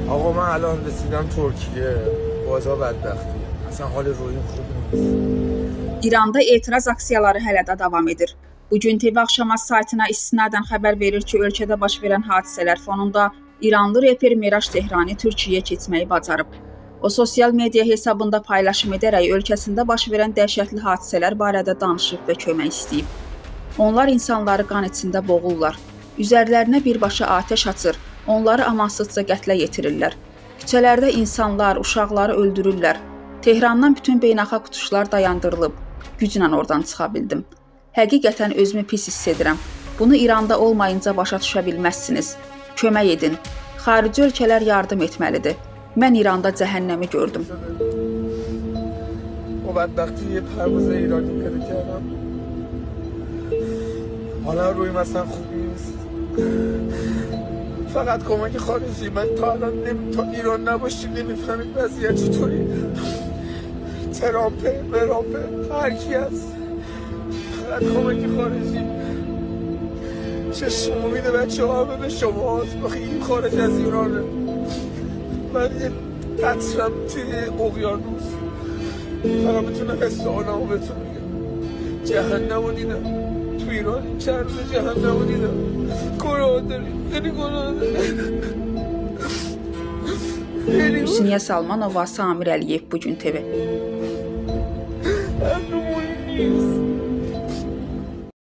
آقا من الان رسیدم ترکیه. بازا بدبختی. اصلا حال رویم خوب نیست. İranda etiraz aksiyaları hələ də davam edir. Bugün TV Axşamaz saytına istinadən xəbər verir ki, ölkədə baş verən hadisələr fonunda İranlı reper Meraş Tehrani Türkiyəyə keçməyi bacarıb. O, sosial media hesabında paylaşım edərək ölkəsində baş verən dəhşətli hadisələr barədə danışıb və kömək istəyib. Onlar insanları qan içində boğurlar. Üzərlərinə birbaşa atəş açır, onları amansızca qətlə yetirirlər. Küçələrdə insanlar, uşaqları öldürürlər. Tehrandan bütün beynəlxalq uçuşlar dayandırılıb. Güclə oradan çıxa bildim. Həqiqətən özümü pis hiss edirəm. Bunu İranda olmayınca başa düşə bilməzsiniz. Kömək edin. Xarici ölkələr yardım etməlidir. Mən İranda cəhənnəmi gördüm. O بدبختی یه پرواز ایرانی پیدا کردم. حالا رویم اصلا خوب نیست. فقط کمک خارجی. من تا الان تا ایران نباشیم نمیفهمید وضعیت چطوری. ترامپه مرامپه هر کی هست. فقط کمک خارجی. چشم امید بچه ها به شما هست. بخی این خارج از ایرانه. من یه قطرم توی اقیانوس. فقط میتونم حس آنمو بهتون بگم. جهنم رو دیدم. تو ایران چند روز جهنم رو دیدم. گناه داریم. خیلی گناه داریم. Hüsniyə Salmanova, Samir Əliyev, Bugün TV.